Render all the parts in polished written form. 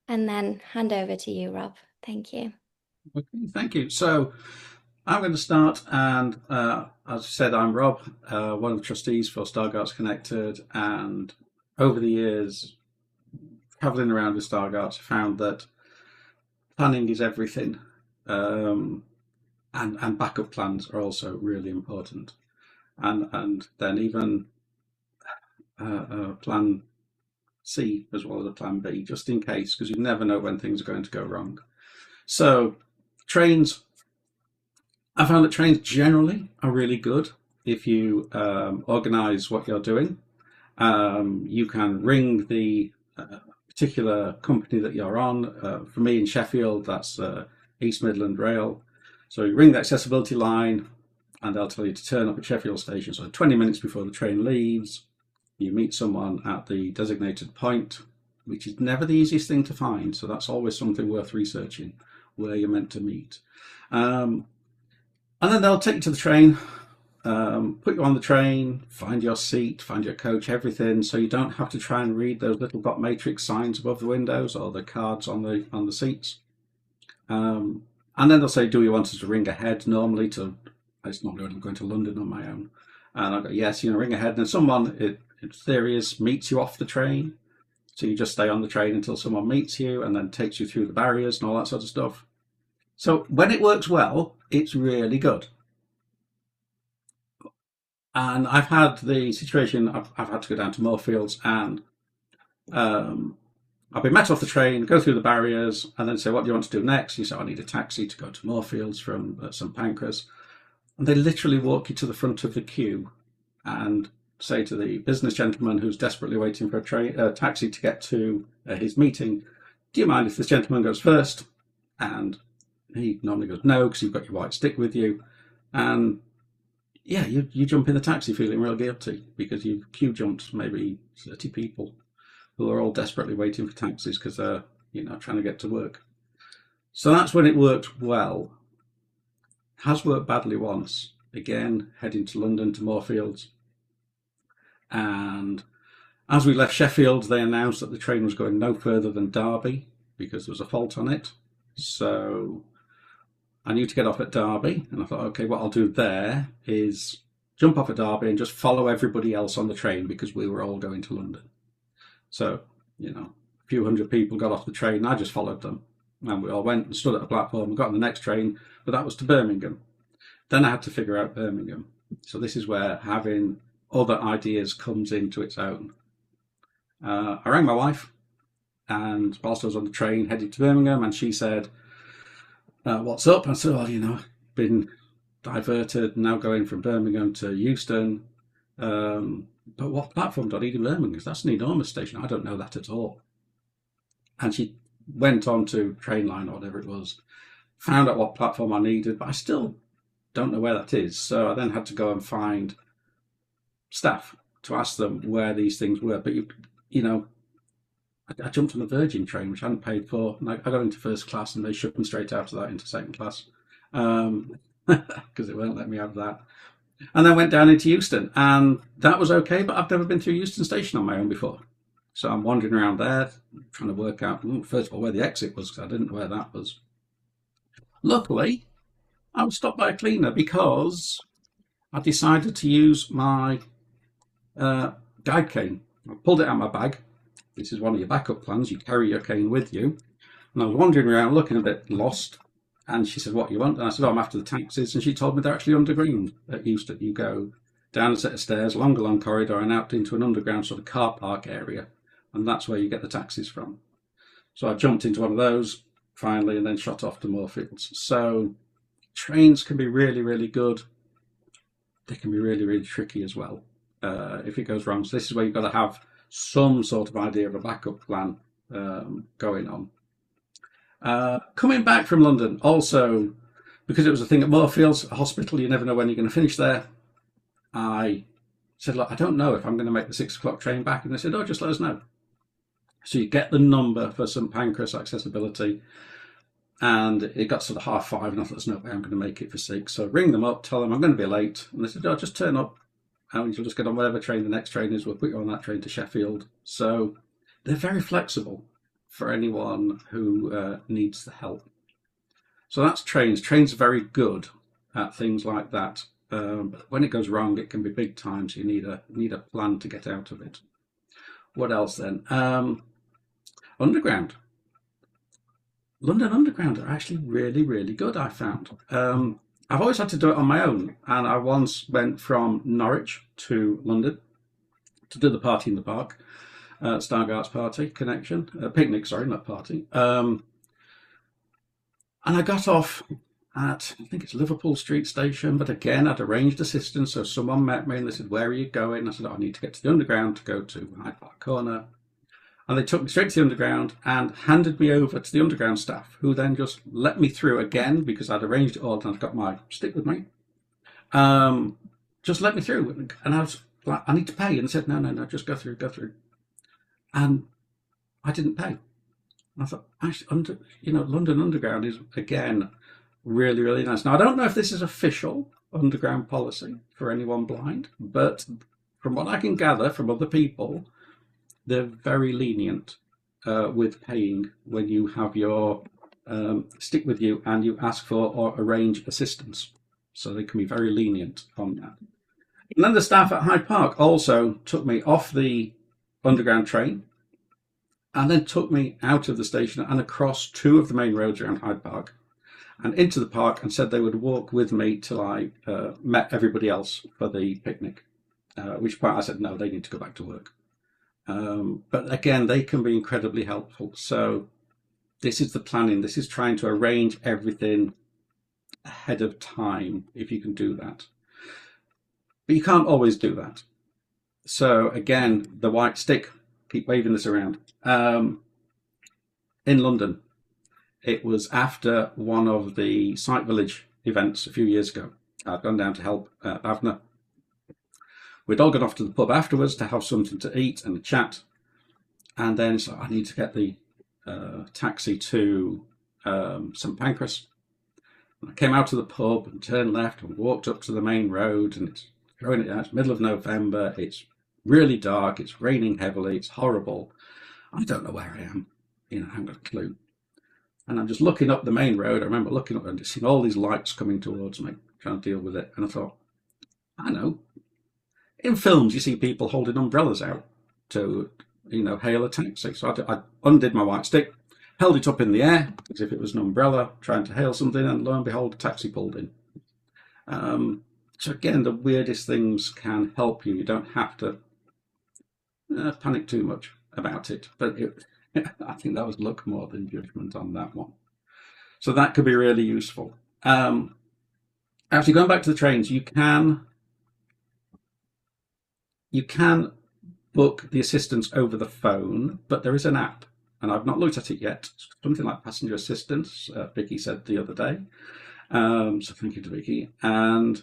and then hand over to you, Rob. Thank you. Okay, thank you. So I'm going to start, and as I said, I'm Rob, one of the trustees for Stargardt Connected, and over the years, travelling around with Stargardt, I found that planning is everything, um, and backup plans are also really important, and then even plan C as well as a plan B, just in case, because you never know when things are going to go wrong. So trains, I found that trains generally are really good if you organise what you're doing. You can ring the particular company that you're on. For me in Sheffield, that's East Midland Rail. So you ring the accessibility line and they'll tell you to turn up at Sheffield Station. So 20 minutes before the train leaves, you meet someone at the designated point, which is never the easiest thing to find. So that's always something worth researching, where you're meant to meet. And then they'll take you to the train, put you on the train, find your seat, find your coach, everything, so you don't have to try and read those little dot matrix signs above the windows or the cards on the seats. And then they'll say, "Do you want us to ring ahead?" Normally, it's normally when I'm going to London on my own, and I go, "Yes, ring ahead." And someone, in theory, meets you off the train, so you just stay on the train until someone meets you, and then takes you through the barriers and all that sort of stuff. So when it works well, it's really good. And I've had the situation, I've had to go down to Moorfields, and um, I've been met off the train, go through the barriers, and then say, "What do you want to do next?" You say, "I need a taxi to go to Moorfields from St Pancras." And they literally walk you to the front of the queue and say to the business gentleman who's desperately waiting for a taxi to get to his meeting, "Do you mind if this gentleman goes first?" And he normally goes, "No," because you've got your white stick with you. And yeah, you jump in the taxi feeling real guilty because you've queue jumped maybe 30 people who are all desperately waiting for taxis because they're trying to get to work. So that's when it worked well. Has worked badly once. Again, heading to London to Moorfields, and as we left Sheffield, they announced that the train was going no further than Derby because there was a fault on it. So I knew to get off at Derby, and I thought, okay, what I'll do there is jump off at Derby and just follow everybody else on the train because we were all going to London. So, a few hundred people got off the train, and I just followed them. And we all went and stood at a platform and got on the next train, but that was to Birmingham. Then I had to figure out Birmingham. So this is where having other ideas comes into its own. I rang my wife, and whilst I was on the train headed to Birmingham, and she said, "What's up?" I said, "Well, been diverted, now going from Birmingham to Euston. But what platform do I need in Birmingham? Because that's an enormous station. I don't know that at all." And she went on to Trainline or whatever it was, found out what platform I needed, but I still don't know where that is. So I then had to go and find staff to ask them where these things were. But I jumped on a Virgin train, which I hadn't paid for, and I got into first class, and they shoved me straight after that into second class because they won't let me have that. And then went down into Euston, and that was okay, but I've never been through Euston Station on my own before. So I'm wandering around there, trying to work out, first of all, where the exit was, because I didn't know where that was. Luckily, I was stopped by a cleaner because I decided to use my guide cane. I pulled it out of my bag. This is one of your backup plans. You carry your cane with you. And I was wandering around looking a bit lost. And she said, "What you want?" And I said, "Oh, I'm after the taxis." And she told me they're actually underground at Euston. You go down a set of stairs, along a long corridor, and out into an underground sort of car park area. And that's where you get the taxis from. So I jumped into one of those finally and then shot off to Moorfields. So trains can be really, really good. They can be really, really tricky as well if it goes wrong. So this is where you've got to have some sort of idea of a backup plan going on. Coming back from London, also, because it was a thing at Moorfields, a hospital, you never know when you're going to finish there. I said, "Look, I don't know if I'm going to make the 6 o'clock train back." And they said, "Oh, just let us know." So you get the number for St Pancras accessibility, and it got sort of 5:30, and I thought, "There's no way I'm going to make it for 6." So ring them up, tell them I'm going to be late, and they said, "Oh, just turn up, and you'll just get on whatever train the next train is. We'll put you on that train to Sheffield." So they're very flexible, for anyone who needs the help. So that's trains. Trains are very good at things like that. But when it goes wrong, it can be big time. So you need a plan to get out of it. What else then? Underground. London Underground are actually really, really good, I found. I've always had to do it on my own, and I once went from Norwich to London to do the party in the park, Stargardt's party connection, picnic, sorry, not party. And I got off at, I think it's Liverpool Street Station, but again, I'd arranged assistance, so someone met me and they said, "Where are you going?" I said, "Oh, I need to get to the Underground to go to Hyde Park Corner." And they took me straight to the Underground and handed me over to the Underground staff, who then just let me through again because I'd arranged it all and I'd got my stick with me. Just let me through. And I was like, "I need to pay." And they said, no, just go through, go through. And I didn't pay. And I thought, actually, London Underground is, again, really, really nice. Now, I don't know if this is official Underground policy for anyone blind, but from what I can gather from other people, they're very lenient with paying when you have your stick with you and you ask for or arrange assistance. So they can be very lenient on that. And then the staff at Hyde Park also took me off the Underground train and then took me out of the station and across two of the main roads around Hyde Park and into the park, and said they would walk with me till I met everybody else for the picnic, at which point I said, no, they need to go back to work. But again, they can be incredibly helpful. So this is the planning. This is trying to arrange everything ahead of time, if you can do that. But you can't always do that. So again, the white stick, keep waving this around. In London, it was after one of the Site Village events a few years ago. I'd gone down to help Bavner. We'd all gone off to the pub afterwards to have something to eat and chat. And then so I need to get the taxi to St Pancras. And I came out of the pub and turned left and walked up to the main road, and it's middle of November. It's really dark. It's raining heavily. It's horrible. I don't know where I am. I haven't got a clue. And I'm just looking up the main road. I remember looking up and just seeing all these lights coming towards me, trying to deal with it. And I thought, I know. In films, you see people holding umbrellas out to, hail a taxi. So I undid my white stick, held it up in the air as if it was an umbrella, trying to hail something, and lo and behold, a taxi pulled in. So again, the weirdest things can help you. You don't have to panic too much about it. But I think that was luck more than judgment on that one. So that could be really useful. Actually, going back to the trains, you can book the assistance over the phone, but there is an app, and I've not looked at it yet. Something like passenger assistance, Vicky said the other day. So thank you to Vicky. And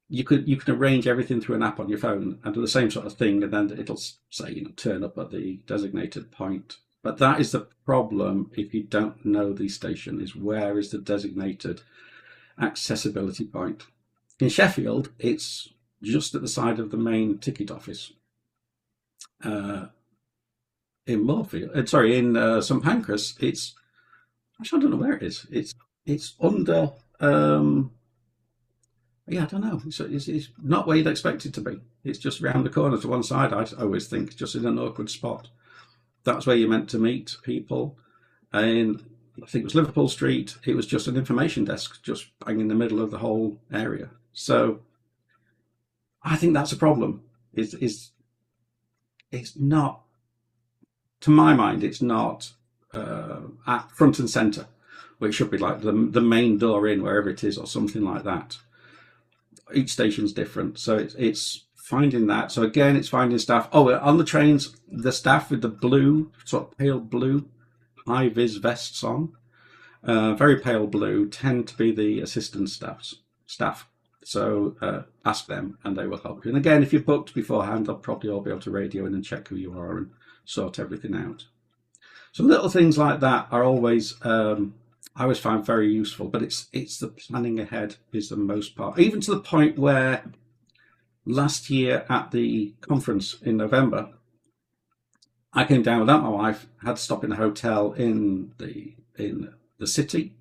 you can arrange everything through an app on your phone and do the same sort of thing, and then it'll say, turn up at the designated point. But that is the problem if you don't know the station, is where is the designated accessibility point. In Sheffield, it's just at the side of the main ticket office. In St Pancras, it's, actually I don't know where it is. It's under, I don't know. It's not where you'd expect it to be. It's just round the corner to one side, I always think, just in an awkward spot. That's where you're meant to meet people. And I think it was Liverpool Street. It was just an information desk, just bang in the middle of the whole area. So I think that's a problem. It's not, to my mind, it's not at front and centre, where it should be like the main door in, wherever it is, or something like that. Each station's different, so it's finding that. So again, it's finding staff. Oh, on the trains, the staff with the blue, sort of pale blue, high vis vests on, very pale blue, tend to be the assistant staff. So ask them, and they will help you. And again, if you're booked beforehand, they'll probably all be able to radio in and check who you are and sort everything out. So little things like that are always. I always find very useful, but it's the planning ahead is the most part. Even to the point where last year at the conference in November, I came down without my wife, had to stop in a hotel in the city,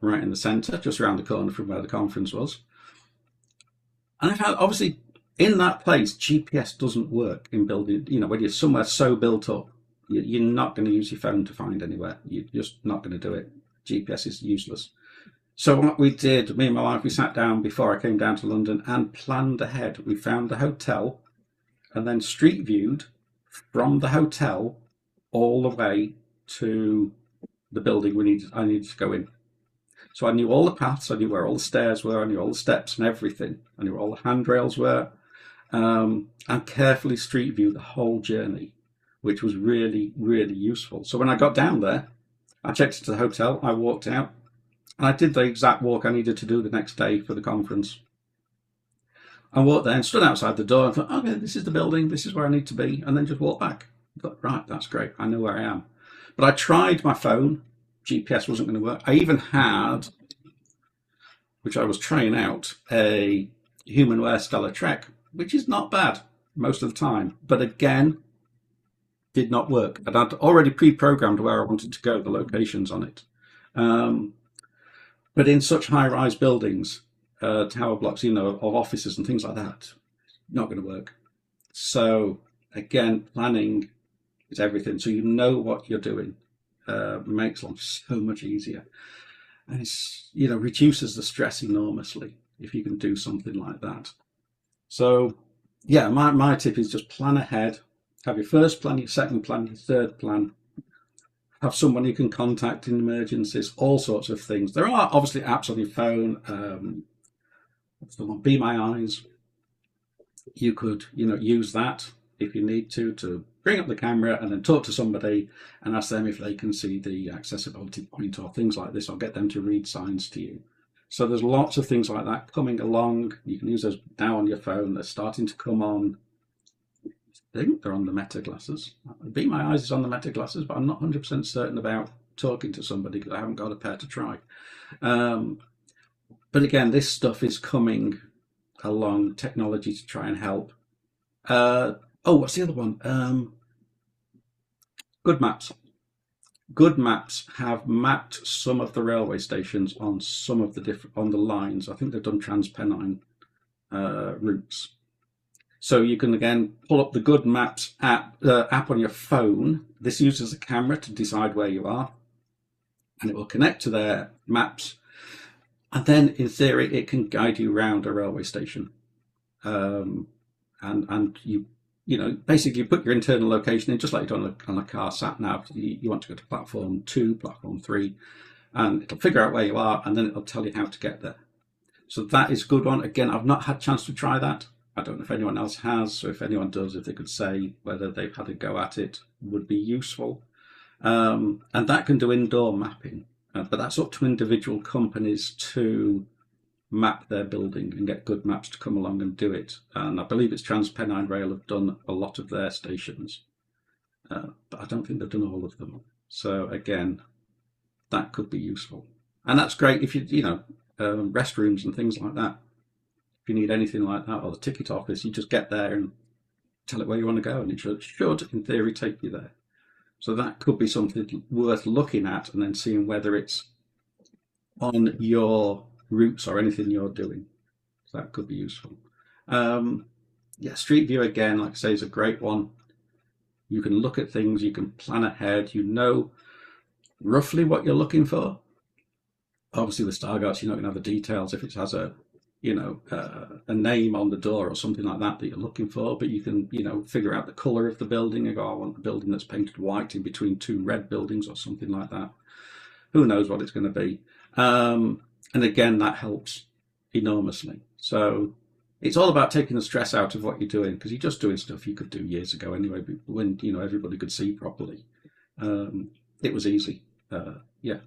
right in the centre, just around the corner from where the conference was. And I found obviously in that place, GPS doesn't work in building. You know, when you're somewhere so built up, you're not going to use your phone to find anywhere. You're just not going to do it. GPS is useless. So what we did, me and my wife, we sat down before I came down to London and planned ahead. We found the hotel and then street viewed from the hotel all the way to the building I needed to go in. So I knew all the paths, I knew where all the stairs were, I knew all the steps and everything. I knew where all the handrails were, and carefully street viewed the whole journey, which was really, really useful. So when I got down there, I checked into the hotel, I walked out, and I did the exact walk I needed to do the next day for the conference. I walked there and stood outside the door and thought, okay, this is the building, this is where I need to be, and then just walked back. I thought, right, that's great, I know where I am. But I tried my phone, GPS wasn't going to work. I even had, which I was trying out, a Humanware Stellar Trek, which is not bad most of the time, but again, did not work. I'd already pre-programmed where I wanted to go, the locations on it. But in such high-rise buildings, tower blocks, you know, of offices and things like that, not going to work. So again, planning is everything. So you know what you're doing. Makes life so much easier, and it's, you know, reduces the stress enormously if you can do something like that. So yeah, my tip is just plan ahead. Have your first plan, your second plan, your third plan. Have someone you can contact in emergencies, all sorts of things. There are obviously apps on your phone. What's the one? Be My Eyes. You could, you know, use that if you need to bring up the camera and then talk to somebody and ask them if they can see the accessibility point or things like this, or get them to read signs to you. So there's lots of things like that coming along. You can use those now on your phone. They're starting to come on. I think they're on the Meta glasses. Be My Eyes is on the Meta glasses, but I'm not 100% certain about talking to somebody because I haven't got a pair to try. But again, this stuff is coming along, technology to try and help. What's the other one? Good Maps. Good Maps have mapped some of the railway stations on some of the different on the lines. I think they've done Transpennine routes. So you can again pull up the Good Maps app on your phone. This uses a camera to decide where you are, and it will connect to their maps. And then, in theory, it can guide you around a railway station. And you know, basically put your internal location in, just like you do on a car sat nav. You want to go to platform 2, platform 3, and it'll figure out where you are, and then it'll tell you how to get there. So that is a good one. Again, I've not had a chance to try that. I don't know if anyone else has, so if anyone does, if they could say whether they've had a go at it, would be useful. And that can do indoor mapping, but that's up to individual companies to map their building and get Good Maps to come along and do it. And I believe it's Transpennine Rail have done a lot of their stations, but I don't think they've done all of them. So again, that could be useful, and that's great if you know, restrooms and things like that. If you need anything like that, or the ticket office, you just get there and tell it where you want to go, and it should in theory take you there. So that could be something worth looking at, and then seeing whether it's on your routes or anything you're doing. So that could be useful. Yeah, Street View again, like I say, is a great one. You can look at things, you can plan ahead, you know roughly what you're looking for. Obviously, with Stargardt, you're not going to have the details if it has a, you know, a name on the door or something like that that you're looking for, but you can, you know, figure out the colour of the building and go, I want the building that's painted white in between 2 red buildings or something like that. Who knows what it's going to be. And again, that helps enormously. So it's all about taking the stress out of what you're doing, because you're just doing stuff you could do years ago anyway, when, you know, everybody could see properly. It was easy. Yeah,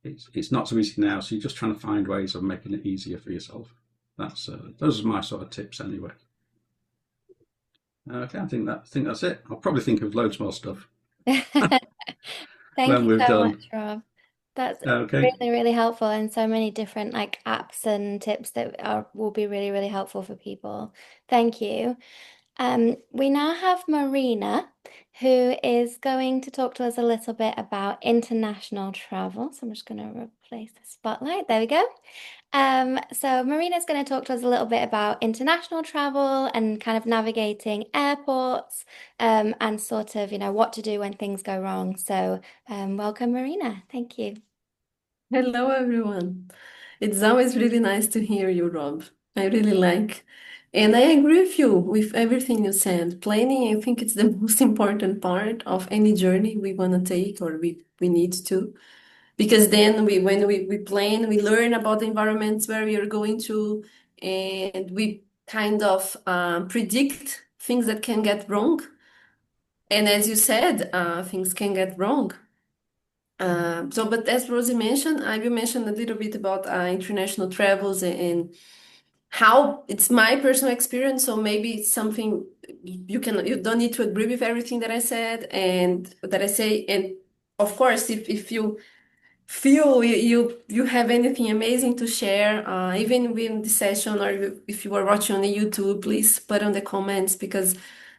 it's not so easy now, so you're just trying to find ways of making it easier for yourself. That's those are my sort of tips anyway. Okay, I think that's it. I'll probably think of loads more stuff Thank when you we're so much, done. Rob. That's Okay. really, really helpful, and so many different like apps and tips that will be really, really helpful for people. Thank you. We now have Marina, who is going to talk to us a little bit about international travel. So I'm just going to replace the spotlight. There we go. So Marina's going to talk to us a little bit about international travel and kind of navigating airports, and sort of, what to do when things go wrong. So, welcome, Marina. Thank you. Hello, everyone. It's always really nice to hear you, Rob. I really like. And I agree with you with everything you said. Planning, I think it's the most important part of any journey we want to take or we need to. Because then when we plan, we learn about the environments where we are going to, and we kind of predict things that can get wrong. And as you said, things can get wrong. But as Rosie mentioned, I will mention a little bit about international travels and how it's my personal experience. So maybe it's something you don't need to agree with everything that I said and that I say. And of course, if you feel you have anything amazing to share, even within the session or if you are watching on the YouTube, please put on the comments because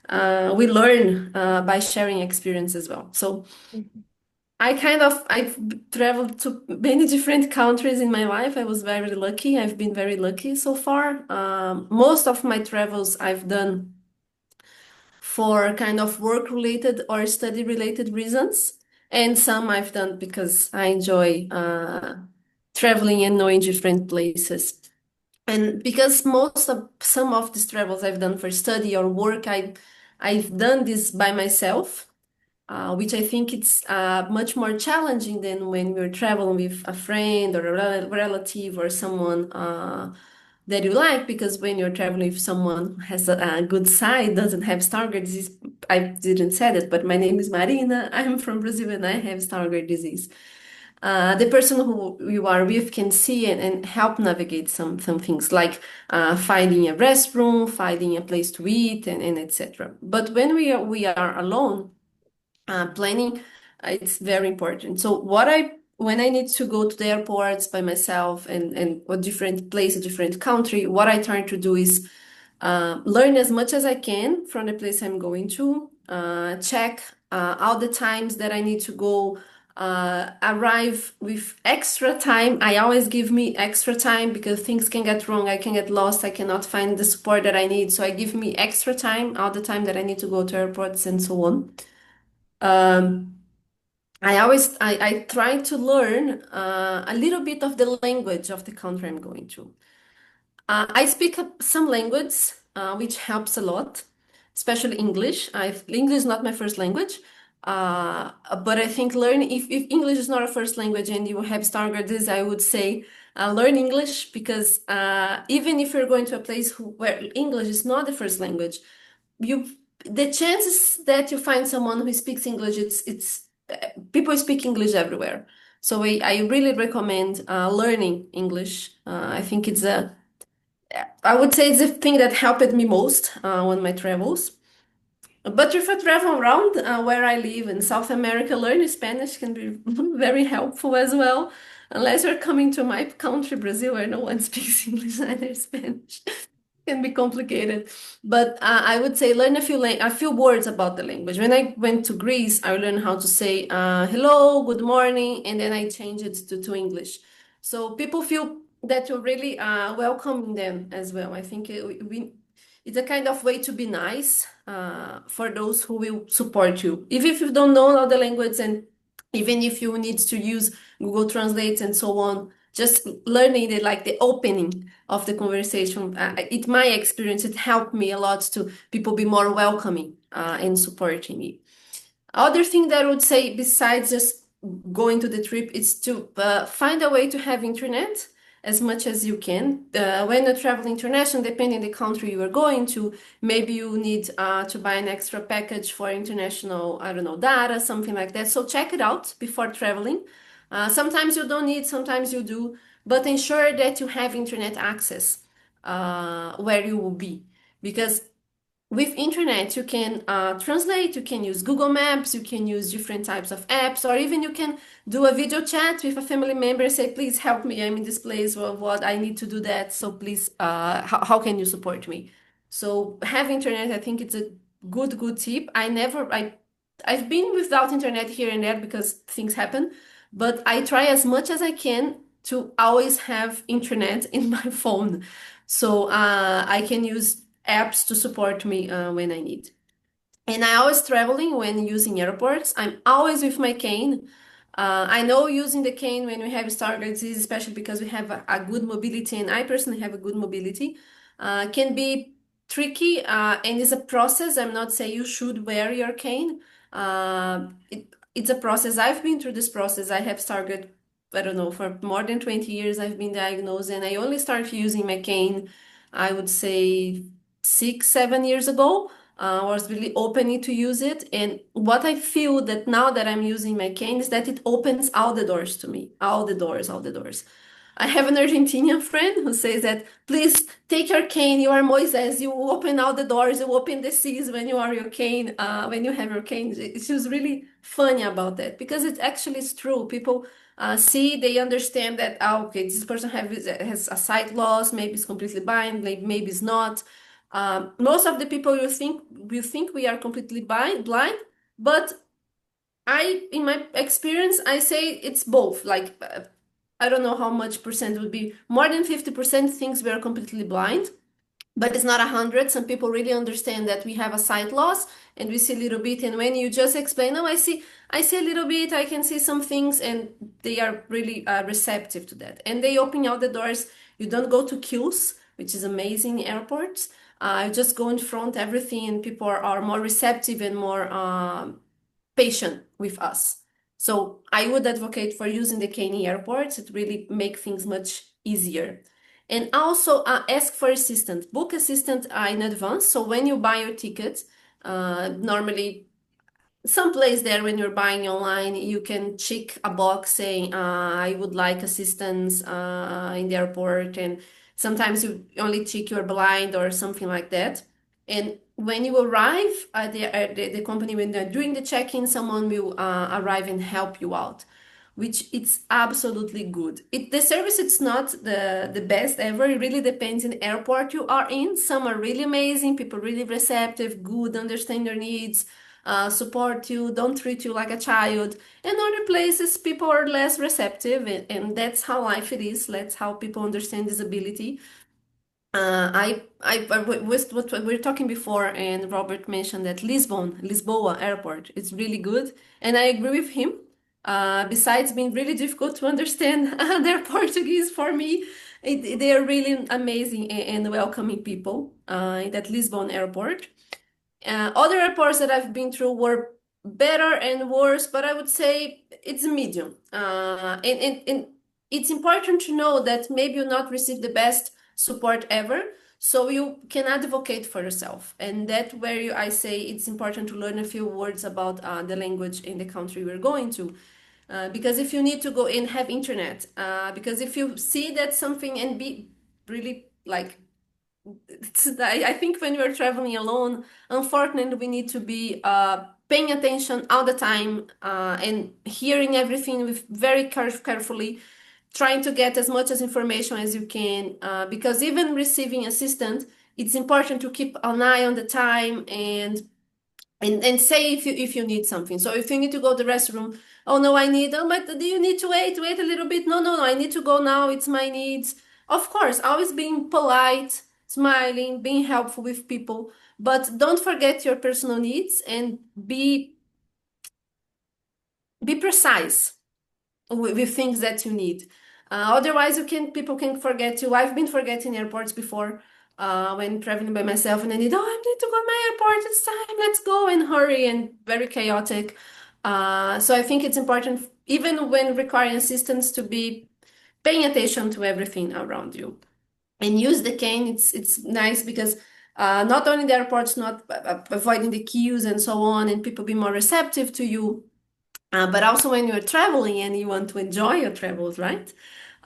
we learn by sharing experience as well. So. Mhm. I've traveled to many different countries in my life. I was very lucky. I've been very lucky so far. Most of my travels I've done for kind of work related or study related reasons. And some I've done because I enjoy traveling and knowing different places. And because most of some of these travels I've done for study or work, I've done this by myself, which I think it's much more challenging than when you're traveling with a friend or a relative or someone that you like. Because when you're traveling with someone who has a good side, doesn't have Stargardt disease. I didn't say it, but my name is Marina. I'm from Brazil and I have Stargardt disease. The person who you are with can see and help navigate some things like finding a restroom, finding a place to eat, and etc. But when we are alone, planning, it's very important. So when I need to go to the airports by myself and a different place, a different country, what I try to do is learn as much as I can from the place I'm going to, check all the times that I need to go, arrive with extra time. I always give me extra time because things can get wrong. I can get lost. I cannot find the support that I need. So I give me extra time, all the time that I need to go to airports and so on. Um, I try to learn a little bit of the language of the country I'm going to. I speak some language, which helps a lot, especially English. English is not my first language, but I think learn if English is not a first language and you have Stargardt, I would say learn English because even if you're going to a place where English is not the first language, you the chances that you find someone who speaks English, it's people speak English everywhere. So I really recommend learning English. I think I would say it's the thing that helped me most on my travels. But if I travel around where I live in South America, learning Spanish can be very helpful as well. Unless you're coming to my country, Brazil, where no one speaks English, neither Spanish can be complicated. But I would say learn a few words about the language. When I went to Greece, I learned how to say hello, good morning, and then I changed it to English. So people feel that you're really welcoming them as well. I think it's a kind of way to be nice for those who will support you. Even if you don't know all the language and even if you need to use Google Translate and so on, just learning the opening of the conversation. It my experience, it helped me a lot to people be more welcoming and supporting me. Other thing that I would say besides just going to the trip is to find a way to have internet as much as you can. When you travel international, depending the country you are going to, maybe you need to buy an extra package for international, I don't know, data, something like that. So check it out before traveling. Sometimes you don't need, sometimes you do, but ensure that you have internet access where you will be. Because with internet, you can translate, you can use Google Maps, you can use different types of apps, or even you can do a video chat with a family member, say, please help me, I'm in this place, well, what I need to do that, so please, how can you support me? So have internet, I think it's a good tip. I've been without internet here and there because things happen, but I try as much as I can to always have internet in my phone. So I can use apps to support me when I need. And I always traveling when using airports. I'm always with my cane. I know using the cane when we have Stargardt disease, especially because we have a good mobility, and I personally have a good mobility, can be tricky and is a process. I'm not saying you should wear your cane. It's a process. I've been through this process. I have Stargardt, I don't know, for more than 20 years. I've been diagnosed, and I only started using my cane, I would say 6, 7 years ago. I was really opening to use it. And what I feel that now that I'm using my cane is that it opens all the doors to me, all the doors, all the doors. I have an Argentinian friend who says that please take your cane. You are Moises. You open all the doors. You open the seas when you are your cane. When you have your cane, she was really funny about that because it actually is true. People see, they understand that okay, this person has a sight loss. Maybe it's completely blind. Maybe it's not. Most of the people you think we are completely blind, but in my experience, I say it's both. Like I don't know how much percent would be. More than 50% thinks we are completely blind, but it's not 100. Some people really understand that we have a sight loss and we see a little bit. And when you just explain, oh, I see a little bit, I can see some things, and they are really receptive to that. And they open out the doors. You don't go to queues, which is amazing in airports. You just go in front, everything, and people are more receptive and more patient with us. So I would advocate for using the cane in airports. It really make things much easier. And also ask for assistance. Book assistant in advance. So when you buy your ticket, normally someplace there when you're buying online, you can check a box saying, I would like assistance in the airport. And sometimes you only check you're blind or something like that. And when you arrive at the company, when they're doing the check-in, someone will arrive and help you out, which it's absolutely good. The service it's not the best ever. It really depends in the airport you are in. Some are really amazing, people really receptive, good, understand your needs, support you, don't treat you like a child. And other places people are less receptive, and that's how life it is. That's how people understand disability. With what we were talking before, and Robert mentioned that Lisboa airport is really good, and I agree with him. Besides being really difficult to understand their Portuguese for me, they are really amazing and welcoming people in that Lisbon airport. Other airports that I've been through were better and worse, but I would say it's medium. And it's important to know that maybe you not receive the best support ever, so you can advocate for yourself. And that where I say it's important to learn a few words about the language in the country we're going to. Because if you need to go and have internet, because if you see that something and be really like I think when you're traveling alone, unfortunately, we need to be paying attention all the time and hearing everything with very carefully, trying to get as much as information as you can. Because even receiving assistance, it's important to keep an eye on the time and say if you need something. So if you need to go to the restroom, oh no, I need, oh, but do you need to wait a little bit? No, no, no, I need to go now. It's my needs. Of course, always being polite, smiling, being helpful with people, but don't forget your personal needs and be precise with things that you need. Otherwise, people can forget you. I've been forgetting airports before when traveling by myself, and I need, oh, I need to go to my airport. It's time. Let's go and hurry and very chaotic. So I think it's important, even when requiring assistance, to be paying attention to everything around you and use the cane. It's nice because not only the airports not avoiding the queues and so on, and people be more receptive to you, but also when you're traveling and you want to enjoy your travels, right?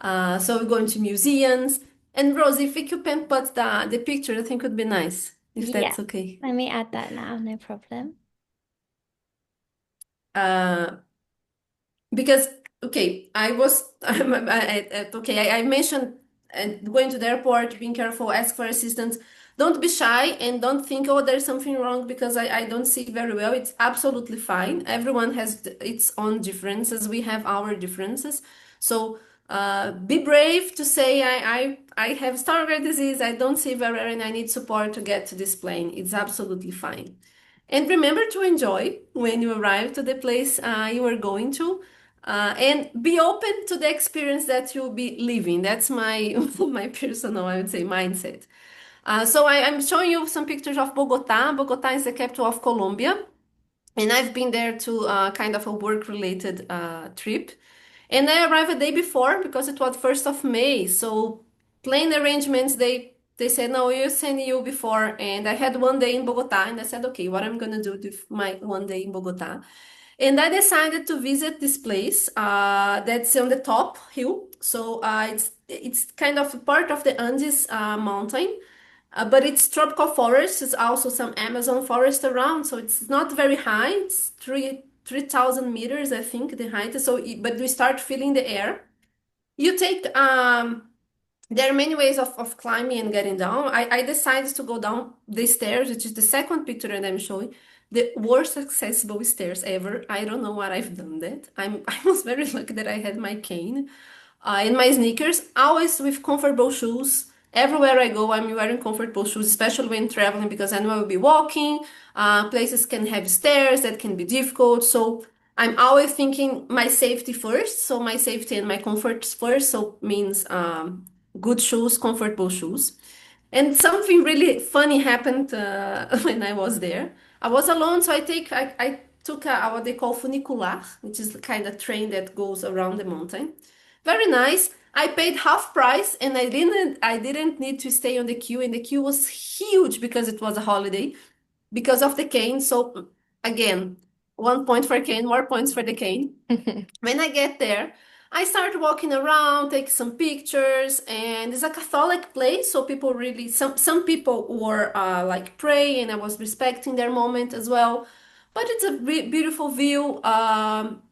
So we're going to museums. And Rosie, if you can put the picture, I think would be nice, if Yeah, that's okay. let me add that now, no problem. Uh, because, okay, I was, okay, I mentioned going to the airport, being careful, ask for assistance. don't be shy and don't think, oh, there's something wrong because I don't see very well. It's absolutely fine. Everyone has its own differences. We have our differences. So be brave to say, I have Stargardt disease. I don't see very well and I need support to get to this plane. It's absolutely fine. And remember to enjoy when you arrive to the place you are going to. And be open to the experience that you'll be living. That's my my personal, I would say, mindset. I'm showing you some pictures of Bogota. Bogota is the capital of Colombia, and I've been there to kind of a work-related trip. And I arrived a day before because it was 1st of May. So plane arrangements, they said, no, we'll send you before. And I had one day in Bogota, and I said, okay, what I'm gonna do with my one day in Bogota? And I decided to visit this place that's on the top hill. So it's kind of part of the Andes mountain. But it's tropical forest. It's also some Amazon forest around, so it's not very high. It's 3,000 meters, I think, the height. But we start feeling the air. You take there are many ways of climbing and getting down. I decided to go down the stairs, which is the second picture that I'm showing. The worst accessible stairs ever. I don't know what I've done that. I was very lucky that I had my cane and my sneakers, always with comfortable shoes. Everywhere I go, I'm wearing comfortable shoes, especially when traveling, because I know I will be walking. Places can have stairs that can be difficult. So I'm always thinking my safety first. So my safety and my comfort first. So means good shoes, comfortable shoes. And something really funny happened when I was there. I was alone, so I took what they call funicular, which is the kind of train that goes around the mountain. Very nice. I paid half price and I didn't need to stay on the queue, and the queue was huge because it was a holiday because of the cane. So again, 1 point for cane, more points for the cane. When I get there, I start walking around, take some pictures, and it's a Catholic place, so people really some people were like praying, and I was respecting their moment as well. But it's a beautiful view. Some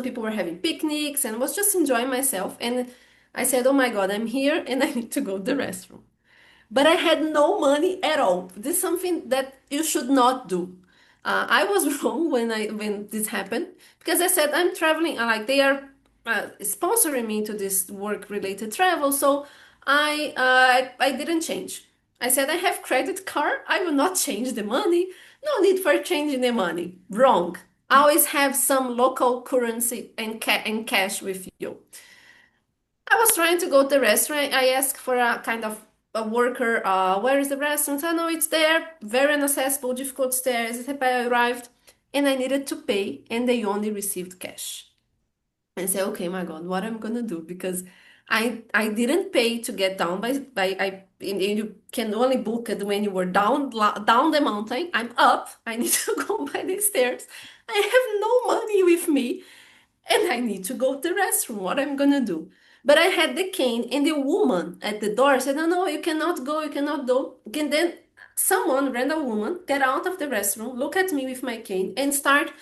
people were having picnics and was just enjoying myself. And I said, "Oh my God, I'm here and I need to go to the restroom." But I had no money at all. This is something that you should not do. I was wrong when this happened because I said I'm traveling. Like they are sponsoring me to this work-related travel, so I didn't change. I said I have credit card. I will not change the money. No need for changing the money. Wrong. Always have some local currency and cash with you. I was trying to go to the restaurant. I asked for a kind of a worker, where is the restaurant? I know it's there, very inaccessible, difficult stairs. I arrived and I needed to pay, and they only received cash. And say, okay, my God, what am I gonna do? Because I didn't pay to get down and you can only book it when you were down the mountain. I'm up. I need to go by the stairs. I have no money with me and I need to go to the restroom. What I'm gonna do? But I had the cane, and the woman at the door said, "No, no, you cannot go. You cannot go." And then someone, random woman, get out of the restroom, look at me with my cane, and start,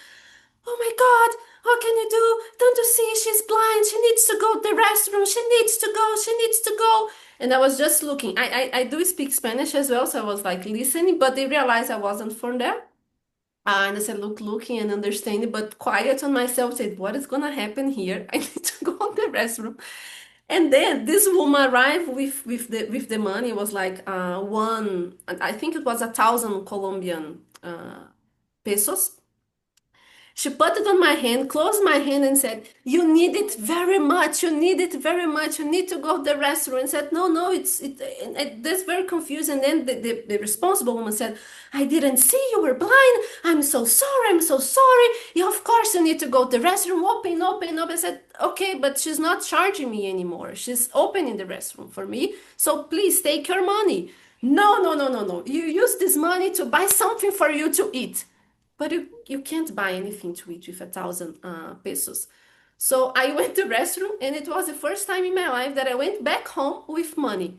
"Oh my God, what can you do? Don't you see she's blind? She needs to go to the restroom. She needs to go. She needs to go." And I was just looking. I do speak Spanish as well, so I was like listening, but they realized I wasn't from there. And I said, looking and understanding, but quiet on myself, said, what is gonna happen here? I need to go to the restroom. And then this woman arrived with the money. It was like I think it was 1,000 Colombian pesos. She put it on my hand, closed my hand, and said, "You need it very much. You need it very much. You need to go to the restaurant." And said, "No, no, that's very confusing." And then the responsible woman said, "I didn't see you were blind. I'm so sorry. I'm so sorry. Yeah, of course you need to go to the restroom. Open, open, open." I said, "Okay, but she's not charging me anymore. She's opening the restroom for me. So please take your money." "No, no, no, no, no. You use this money to buy something for you to eat." But you can't buy anything to eat with 1,000 pesos. So I went to the restroom, and it was the first time in my life that I went back home with money.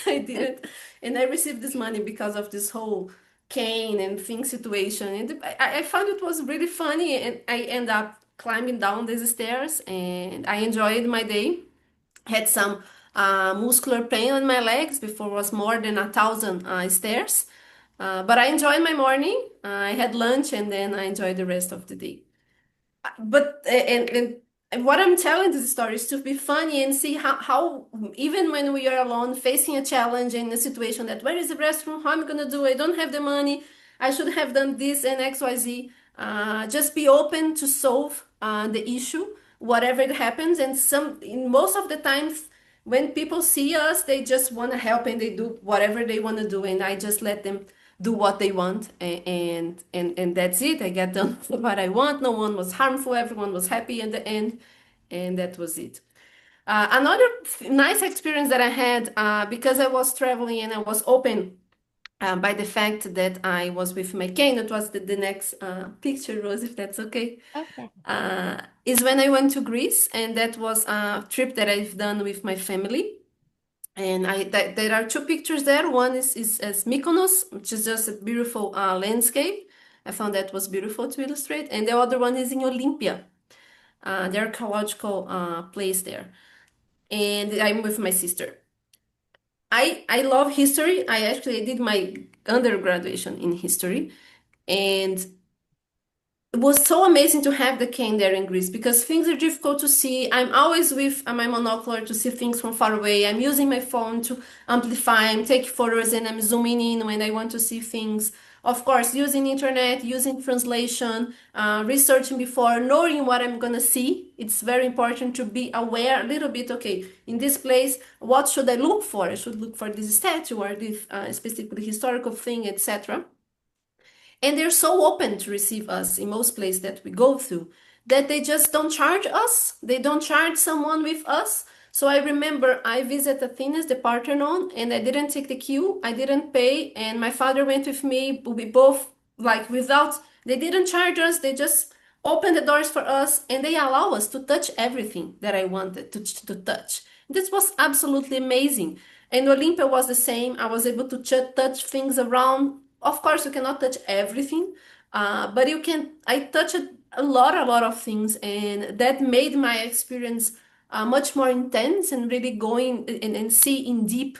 I didn't, and I received this money because of this whole cane and thing situation. And I found it was really funny, and I end up climbing down these stairs, and I enjoyed my day. Had some muscular pain on my legs before was more than 1,000 stairs. But I enjoyed my morning. I had lunch and then I enjoyed the rest of the day. But and what I'm telling this story is to be funny and see how even when we are alone facing a challenge in a situation that where is the restroom, how am I gonna do, I don't have the money, I should have done this and XYZ. Just be open to solve the issue whatever it happens. And some in most of the times when people see us, they just want to help and they do whatever they want to do, and I just let them do what they want, and that's it. I get done what I want. No one was harmful. Everyone was happy in the end, and that was it. Another nice experience that I had because I was traveling and I was open by the fact that I was with my cane. That was the next picture, Rose, if that's okay. Okay. Is when I went to Greece, and that was a trip that I've done with my family. And there are two pictures there. One is as Mykonos, which is just a beautiful landscape. I found that was beautiful to illustrate. And the other one is in Olympia, the archaeological place there. And I'm with my sister. I love history. I actually did my undergraduation in history. And it was so amazing to have the cane there in Greece because things are difficult to see. I'm always with my monocular to see things from far away. I'm using my phone to amplify. I'm taking photos and I'm zooming in when I want to see things. Of course, using internet, using translation, researching before, knowing what I'm gonna see. It's very important to be aware a little bit. Okay, in this place, what should I look for? I should look for this statue or this specifically historical thing, etc. And they're so open to receive us in most places that we go through that they just don't charge us. They don't charge someone with us. So I remember I visited Athens, the Parthenon, and I didn't take the queue. I didn't pay, and my father went with me. We both like without. They didn't charge us. They just opened the doors for us, and they allow us to touch everything that I wanted to touch. This was absolutely amazing. And Olympia was the same. I was able to touch things around. Of course, you cannot touch everything, but you can. I touched a lot of things, and that made my experience much more intense and really going and see in deep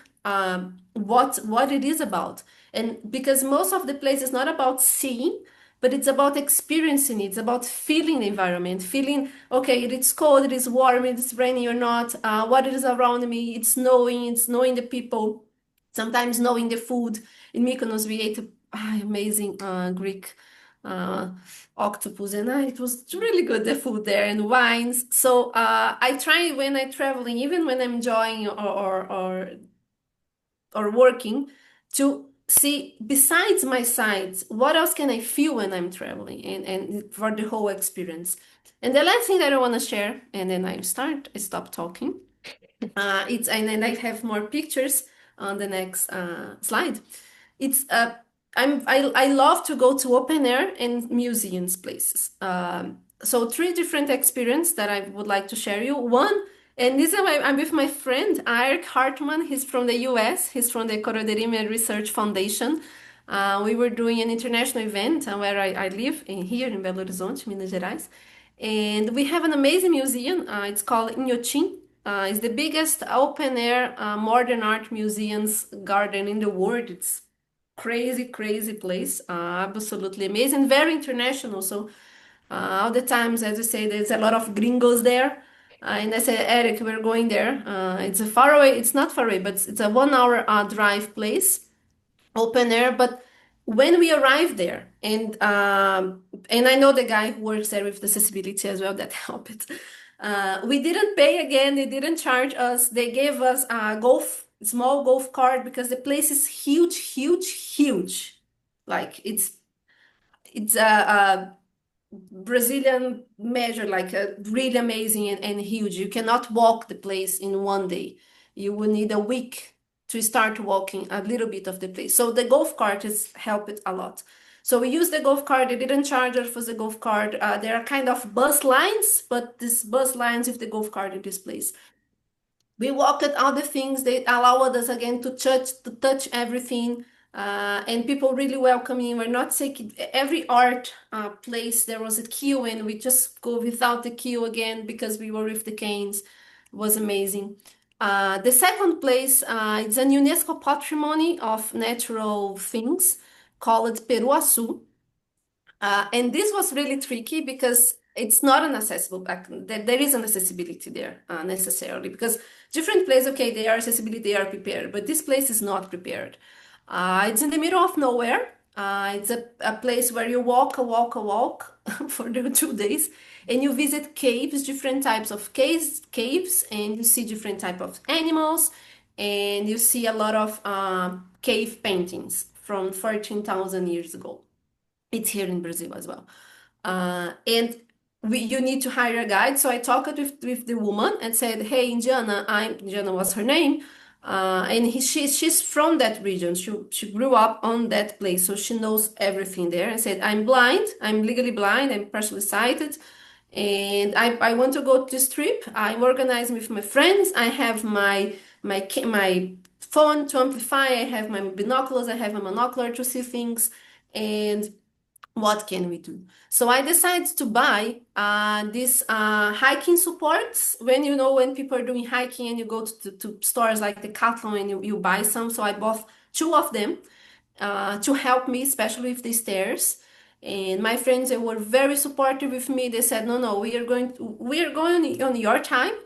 what it is about. And because most of the place is not about seeing, but it's about experiencing it. It's about feeling the environment, feeling, okay, it's cold, it is warm, it's raining or not, what is around me, it's knowing the people, sometimes knowing the food. In Mykonos, we ate amazing Greek uh, octopus, and it was really good, the food there, and wines. So I try when I'm traveling, even when I'm enjoying or working, to see besides my sights, what else can I feel when I'm traveling and for the whole experience. And the last thing that I want to share, and then I stop talking. It's and then I have more pictures on the next slide. It's I love to go to open air and museums places. So three different experience that I would like to share you. One, and this is why I'm with my friend Eric Hartman. He's from the US. He's from the Coroderima Research Foundation. We were doing an international event where I live in here in Belo Horizonte, Minas Gerais. And we have an amazing museum. It's called Inhotim. It's the biggest open air modern art museums garden in the world. It's crazy place. Absolutely amazing, very international. So all the times, as you say, there's a lot of gringos there. And I said, Eric, we're going there. It's a far away. It's not far away, but it's a 1 hour drive place, open air. But when we arrived there, and I know the guy who works there with accessibility as well, that helped. We didn't pay again. They didn't charge us. They gave us a small golf cart because the place is huge. Like it's a Brazilian measure, like really amazing and huge. You cannot walk the place in one day. You will need a week to start walking a little bit of the place. So the golf cart has helped a lot. So we used the golf cart. They didn't charge us for the golf cart. There are kind of bus lines, but this bus lines with the golf cart in this place. We walked all the things. They allowed us again to touch everything. And people really welcoming. We're not taking every art place. There was a queue, and we just go without the queue again because we were with the canes. It was amazing. The second place, it's an UNESCO Patrimony of Natural Things called Peruaçu. And this was really tricky because it's not an accessible, there is an accessibility there necessarily because different places, okay, they are accessibility, they are prepared, but this place is not prepared. It's in the middle of nowhere. It's a place where you walk, a walk for the 2 days, and you visit caves, different types of caves, and you see different type of animals, and you see a lot of cave paintings from 14,000 years ago. It's here in Brazil as well. And you need to hire a guide. So I talked with the woman and said, "Hey, Indiana, Indiana was her name, and she's from that region. She grew up on that place, so she knows everything there." I said, "I'm blind. I'm legally blind. I'm partially sighted, and I want to go to this trip. I'm organizing with my friends. I have my phone to amplify. I have my binoculars. I have a monocular to see things, and." What can we do? So I decided to buy these hiking supports. When people are doing hiking and you go to stores like Decathlon and you buy some. So I bought two of them to help me, especially with the stairs. And my friends, they were very supportive with me. They said, "No, no, we are going on your time."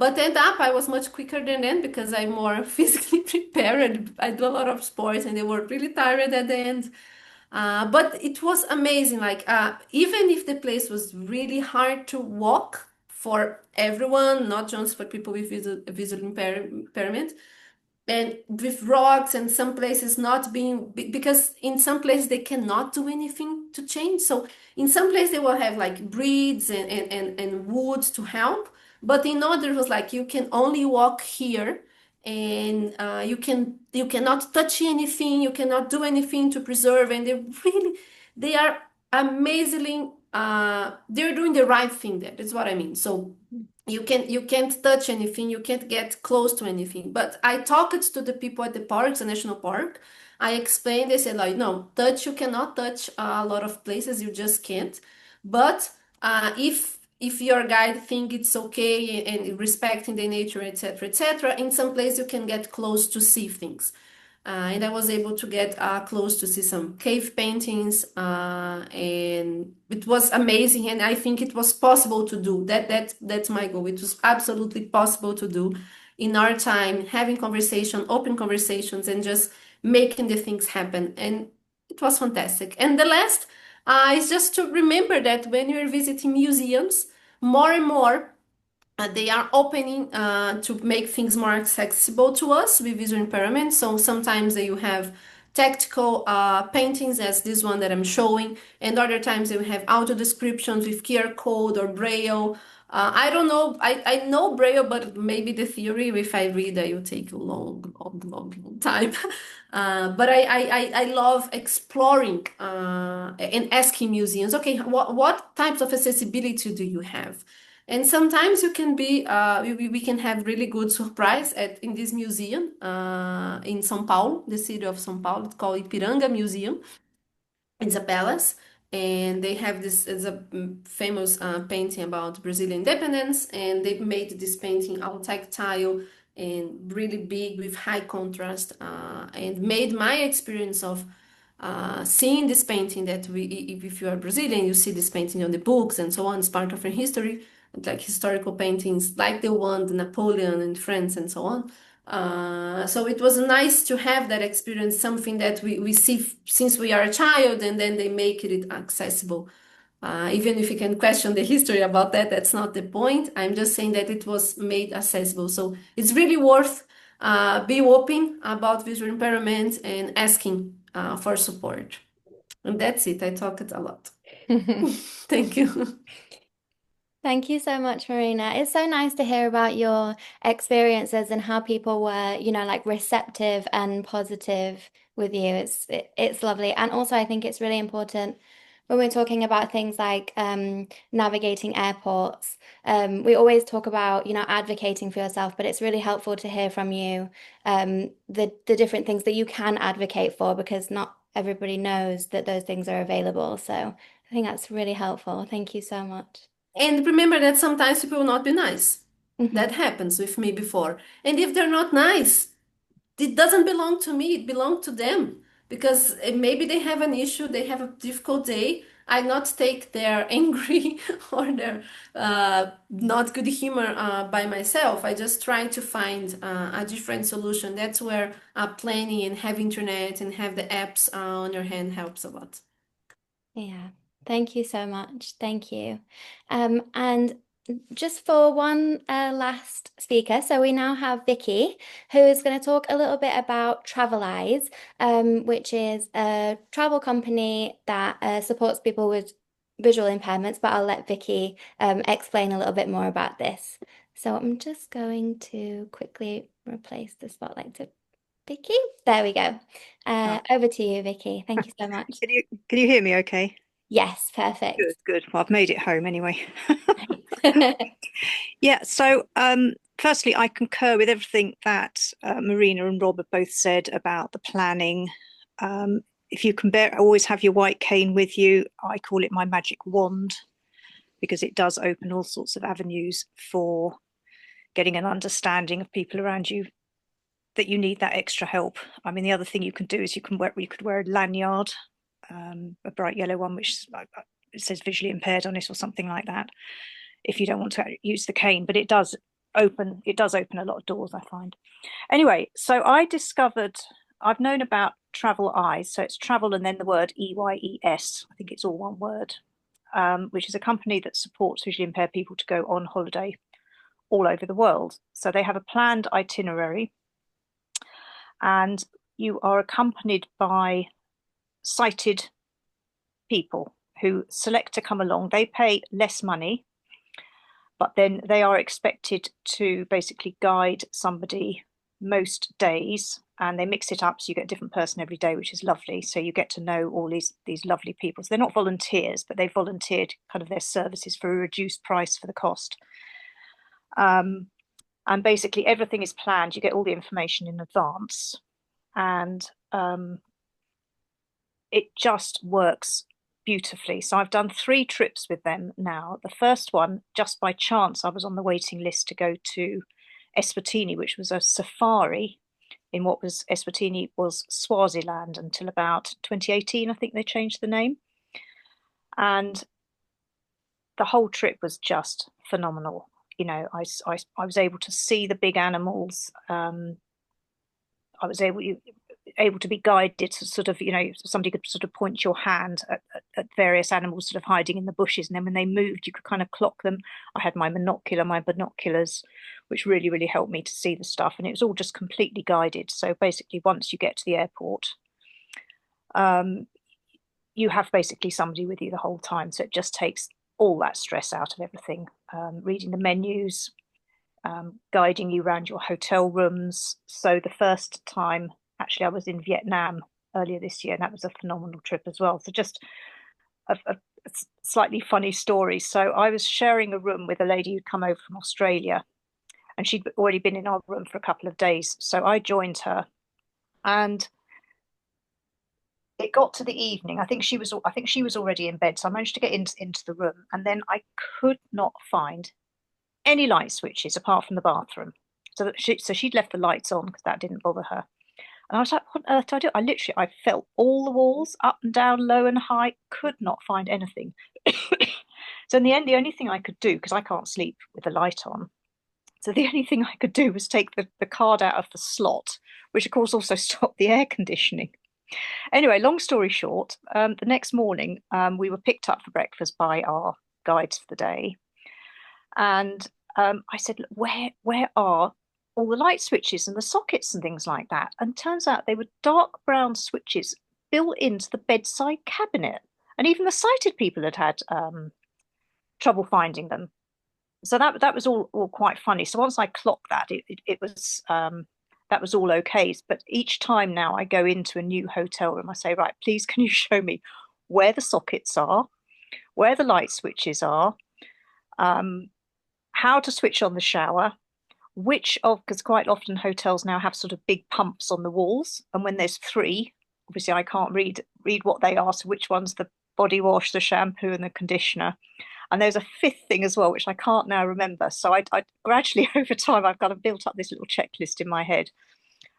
But end up, I was much quicker than them because I'm more physically prepared. I do a lot of sports, and they were really tired at the end. But it was amazing. Like, even if the place was really hard to walk for everyone, not just for people with visual impairment, and with rocks and some places not being because in some places they cannot do anything to change, so in some places they will have like breeds and woods to help, but in others it was like you can only walk here, and you cannot touch anything, you cannot do anything to preserve, and they are amazingly they're doing the right thing there. That's what I mean. So you can't touch anything, you can't get close to anything. But I talked to the people at the parks, the national park. I explained, they said like, no, touch, you cannot touch a lot of places, you just can't. But if your guide think it's okay and respecting the nature, etc., etc., in some place you can get close to see things. And I was able to get close to see some cave paintings, and it was amazing. And I think it was possible to do that. That's my goal. It was absolutely possible to do in our time, having conversation, open conversations, and just making the things happen. And it was fantastic. And the last is just to remember that when you're visiting museums, more and more they are opening to make things more accessible to us with visual impairment. So sometimes you have tactical paintings, as this one that I'm showing, and other times you have audio descriptions with QR code or Braille. I don't know, I know Braille, but maybe the theory, if I read, it will take a long time. But I love exploring and asking museums, okay, what types of accessibility do you have? And sometimes you can be, we can have really good surprise in this museum in São Paulo, the city of São Paulo. It's called Ipiranga Museum. It's a palace, and they have this is a famous painting about Brazilian independence, and they made this painting all tactile and really big with high contrast, and made my experience of seeing this painting that if you are Brazilian, you see this painting on the books and so on, it's part of our history, like historical paintings like the one, the Napoleon in France and so on. So it was nice to have that experience, something that we see since we are a child, and then they make it accessible. Even if you can question the history about that, that's not the point. I'm just saying that it was made accessible. So it's really worth be open about visual impairment and asking for support. And that's it. I talked a lot. Thank you. Thank you so much, Marina. It's so nice to hear about your experiences and how people were, like receptive and positive with you. It's lovely. And also I think it's really important when we're talking about things like navigating airports. We always talk about, advocating for yourself, but it's really helpful to hear from you the different things that you can advocate for because not everybody knows that those things are available. So I think that's really helpful. Thank you so much. And remember that sometimes people will not be nice. That happens with me before. And if they're not nice, it doesn't belong to me, it belongs to them. Because maybe they have an issue, they have a difficult day. I not take their angry or their not good humor by myself. I just try to find a different solution. That's where planning and have internet and have the apps on your hand helps a lot. Yeah, thank you so much. Thank you. And just for one last speaker, so we now have Vicky, who is going to talk a little bit about Travelize, which is a travel company that supports people with visual impairments, but I'll let Vicky explain a little bit more about this. So I'm just going to quickly replace the spotlight to Vicky. There we go. Ah. Over to you, Vicky. Thank you so much. Can you hear me okay? Yes, perfect. Good, good. Well, I've made it home anyway. Right. Yeah, so firstly, I concur with everything that Marina and Rob have both said about the planning. If you can always have your white cane with you. I call it my magic wand because it does open all sorts of avenues for getting an understanding of people around you that you need that extra help. I mean, the other thing you can do is you could wear a lanyard, a bright yellow one, which it says visually impaired on it or something like that, if you don't want to use the cane. But it does open a lot of doors, I find. Anyway, so I've known about Travel Eyes, so it's travel and then the word EYES. I think it's all one word, which is a company that supports visually impaired people to go on holiday all over the world. So they have a planned itinerary, and you are accompanied by sighted people who select to come along. They pay less money, but then they are expected to basically guide somebody most days, and they mix it up so you get a different person every day, which is lovely. So you get to know all these lovely people. So they're not volunteers, but they volunteered kind of their services for a reduced price for the cost. And basically everything is planned. You get all the information in advance, and it just works beautifully. So I've done 3 trips with them now. The first one, just by chance, I was on the waiting list to go to Eswatini, which was a safari in what was Eswatini was Swaziland until about 2018. I think they changed the name. And the whole trip was just phenomenal. You know, I was able to see the big animals. I was able to be guided to sort of, you know, somebody could sort of point your hand at various animals sort of hiding in the bushes, and then when they moved you could kind of clock them. I had my binoculars, which really helped me to see the stuff, and it was all just completely guided. So basically once you get to the airport, you have basically somebody with you the whole time, so it just takes all that stress out of everything. Reading the menus, guiding you around your hotel rooms. So the first time, actually, I was in Vietnam earlier this year, and that was a phenomenal trip as well. So just a slightly funny story. So I was sharing a room with a lady who'd come over from Australia, and she'd already been in our room for a couple of days. So I joined her, and it got to the evening. I think she was already in bed. So I managed to get into the room, and then I could not find any light switches apart from the bathroom. So she'd left the lights on because that didn't bother her. And I was like, what on earth do I do? I felt all the walls up and down, low and high, could not find anything. So in the end, the only thing I could do, because I can't sleep with the light on, so the only thing I could do was take the card out of the slot, which of course also stopped the air conditioning. Anyway, long story short, the next morning we were picked up for breakfast by our guides for the day. And I said, where are all the light switches and the sockets and things like that? And turns out they were dark brown switches built into the bedside cabinet. And even the sighted people had trouble finding them. So that was all quite funny. So once I clocked that, it was that was all okay. But each time now I go into a new hotel room, I say, right, please can you show me where the sockets are, where the light switches are, how to switch on the shower, because quite often hotels now have sort of big pumps on the walls, and when there's 3, obviously I can't read what they are, so which one's the body wash, the shampoo and the conditioner. And there's a fifth thing as well, which I can't now remember. So I gradually over time, I've kind of built up this little checklist in my head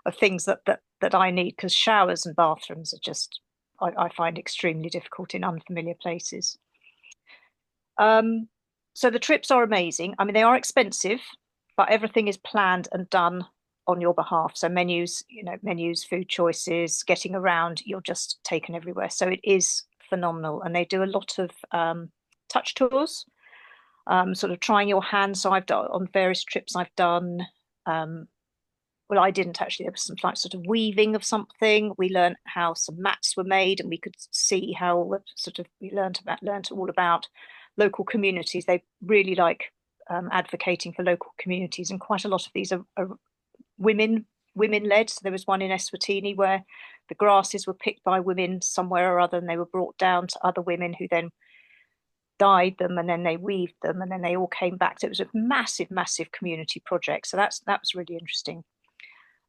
of things that I need, because showers and bathrooms are just, I find extremely difficult in unfamiliar places. So the trips are amazing. I mean, they are expensive, but everything is planned and done on your behalf. So menus, menus, food choices, getting around, you're just taken everywhere. So it is phenomenal. And they do a lot of touch tours, sort of trying your hand. So I've done on various trips I've done. Well, I didn't actually. There was some like sort of weaving of something. We learned how some mats were made, and we could see how sort of we learned all about local communities. They really like advocating for local communities, and quite a lot of these are women led. So there was one in Eswatini where the grasses were picked by women somewhere or other, and they were brought down to other women who then dyed them, and then they weaved them, and then they all came back. So it was a massive community project. So that was really interesting.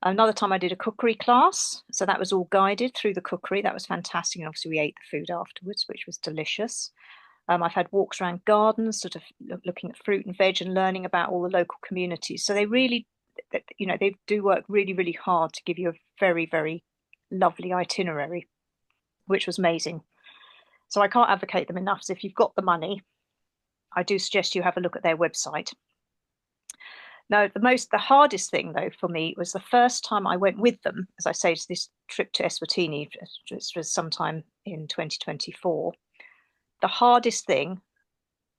Another time I did a cookery class. So that was all guided through the cookery. That was fantastic. And obviously we ate the food afterwards, which was delicious. I've had walks around gardens, sort of looking at fruit and veg and learning about all the local communities. So they really, they do work really hard to give you a very lovely itinerary, which was amazing. So I can't advocate them enough. So if you've got the money, I do suggest you have a look at their website. Now, the hardest thing, though, for me was the first time I went with them, as I say, to this trip to Eswatini, which was sometime in 2024. The hardest thing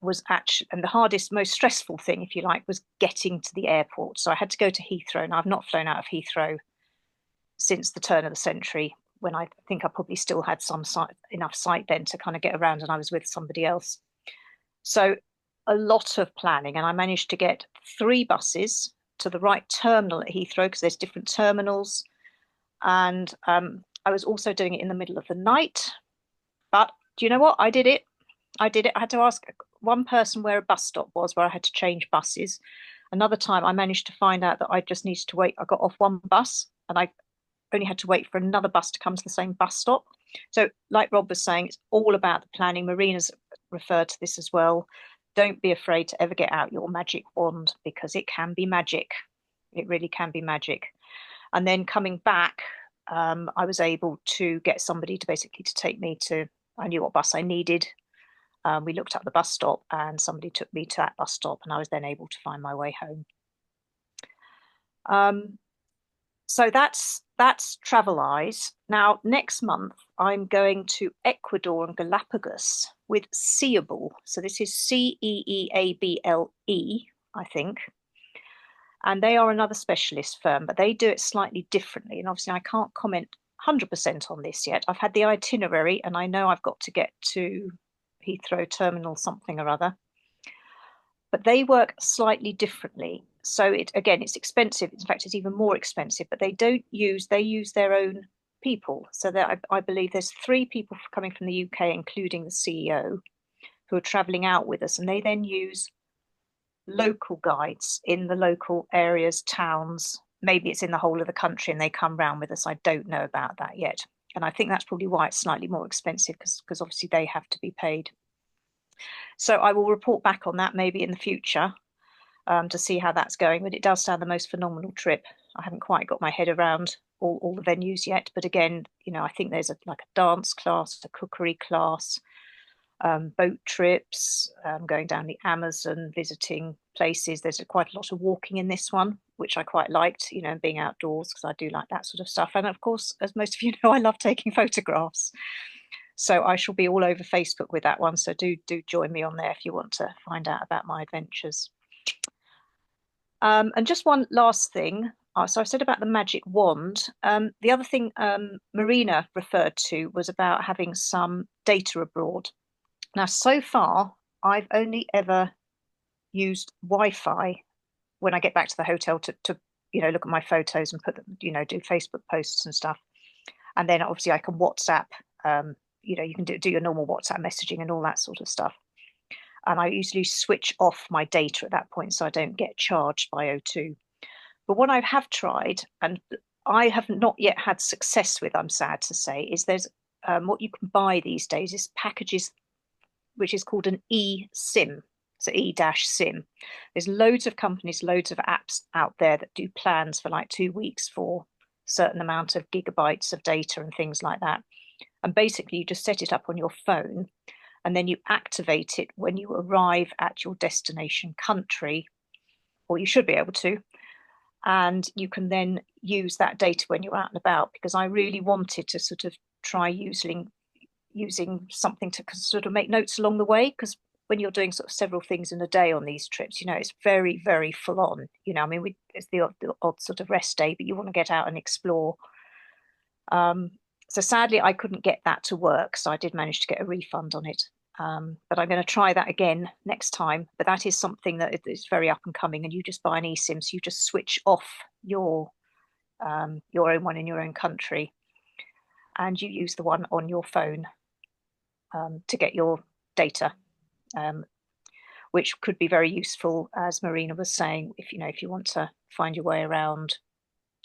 was actually, and the hardest, most stressful thing, if you like, was getting to the airport. So I had to go to Heathrow, and I've not flown out of Heathrow since the turn of the century, when I think I probably still had enough sight then to kind of get around, and I was with somebody else. So a lot of planning, and I managed to get 3 buses to the right terminal at Heathrow, because there's different terminals. And I was also doing it in the middle of the night. But do you know what? I did it. I had to ask one person where a bus stop was, where I had to change buses. Another time I managed to find out that I just needed to wait. I got off one bus and I only had to wait for another bus to come to the same bus stop. So like Rob was saying, it's all about the planning. Marina's referred to this as well. Don't be afraid to ever get out your magic wand, because it can be magic. It really can be magic. And then coming back, I was able to get somebody to basically to take me to, I knew what bus I needed. We looked up the bus stop and somebody took me to that bus stop, and I was then able to find my way home. So that's Travel Eyes. Now, next month, I'm going to Ecuador and Galapagos with Seeable. So this is Ceeable, I think. And they are another specialist firm, but they do it slightly differently. And obviously, I can't comment 100% on this yet. I've had the itinerary, and I know I've got to get to Heathrow Terminal something or other. But they work slightly differently. So it's expensive. In fact, it's even more expensive, but they use their own people. So that I believe there's 3 people coming from the UK, including the CEO, who are traveling out with us. And they then use local guides in the local areas, towns. Maybe it's in the whole of the country, and they come round with us. I don't know about that yet. And I think that's probably why it's slightly more expensive, because obviously they have to be paid. So I will report back on that maybe in the future, to see how that's going. But it does sound the most phenomenal trip. I haven't quite got my head around all the venues yet. But again, I think there's like a dance class, a cookery class, boat trips, going down the Amazon, visiting places. There's quite a lot of walking in this one, which I quite liked, being outdoors, because I do like that sort of stuff. And of course, as most of you know, I love taking photographs. So I shall be all over Facebook with that one. So do join me on there if you want to find out about my adventures. And just one last thing. So I said about the magic wand. The other thing Marina referred to was about having some data abroad. Now, so far, I've only ever used Wi-Fi when I get back to the hotel to look at my photos and put them, do Facebook posts and stuff. And then obviously I can WhatsApp. You can do your normal WhatsApp messaging and all that sort of stuff. And I usually switch off my data at that point, so I don't get charged by O2. But what I have tried, and I have not yet had success with, I'm sad to say, is there's what you can buy these days is packages which is called an eSIM. So E-SIM. There's loads of companies, loads of apps out there that do plans for like 2 weeks for a certain amount of gigabytes of data and things like that. And basically, you just set it up on your phone and then you activate it when you arrive at your destination country, or you should be able to. And you can then use that data when you're out and about, because I really wanted to sort of try using something to sort of make notes along the way, because when you're doing sort of several things in a day on these trips, it's very, very full on. I mean, it's the odd sort of rest day, but you want to get out and explore. So sadly, I couldn't get that to work. So I did manage to get a refund on it. But I'm going to try that again next time. But that is something that is very up and coming. And you just buy an eSIM, so you just switch off your own one in your own country, and you use the one on your phone to get your data, which could be very useful, as Marina was saying, if you want to find your way around,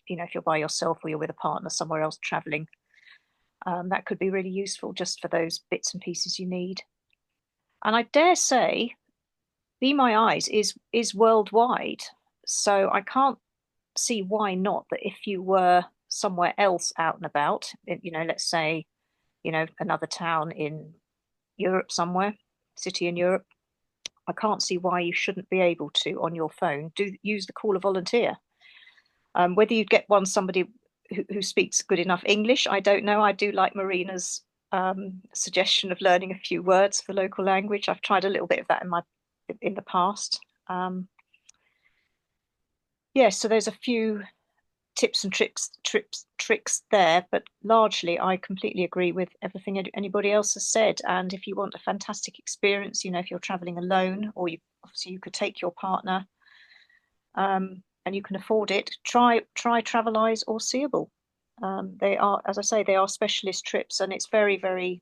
if you're by yourself or you're with a partner somewhere else traveling. That could be really useful just for those bits and pieces you need. And I dare say Be My Eyes is worldwide. So I can't see why not, that if you were somewhere else out and about, let's say, another town in Europe somewhere, city in Europe, I can't see why you shouldn't be able to, on your phone, use the Call a Volunteer. Whether you'd get somebody who speaks good enough English, I don't know. I do like Marina's suggestion of learning a few words for the local language. I've tried a little bit of that in the past. So there's a few tips and tricks there, but largely I completely agree with everything anybody else has said. And if you want a fantastic experience, if you're traveling alone, or obviously you could take your partner, and you can afford it, try Traveleyes or Seeable. They are, as I say, they are specialist trips, and it's very, very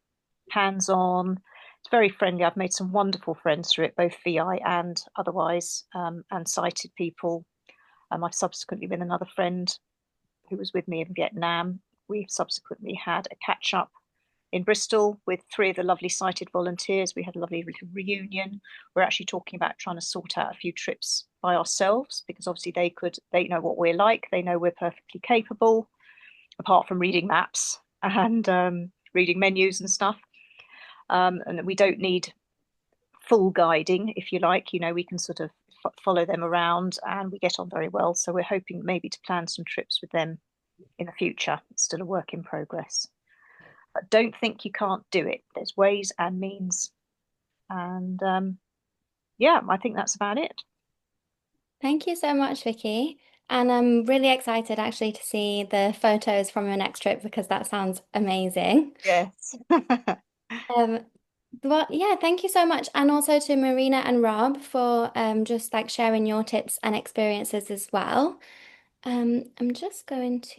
hands-on. It's very friendly. I've made some wonderful friends through it, both VI and otherwise, and sighted people. I've subsequently, with another friend who was with me in Vietnam, we subsequently had a catch-up in Bristol with 3 of the lovely sighted volunteers. We had a lovely reunion. We're actually talking about trying to sort out a few trips by ourselves, because obviously they know what we're like. They know we're perfectly capable, apart from reading maps and reading menus and stuff. And we don't need full guiding, if you like. We can sort of follow them around, and we get on very well. So we're hoping maybe to plan some trips with them in the future. It's still a work in progress. But don't think you can't do it. There's ways and means. And I think that's about it. Thank you so much, Vicky. And I'm really excited actually to see the photos from your next trip, because that sounds amazing. Yes. Um, but yeah, thank you so much. And also to Marina and Rob for just like sharing your tips and experiences as well. I'm just going to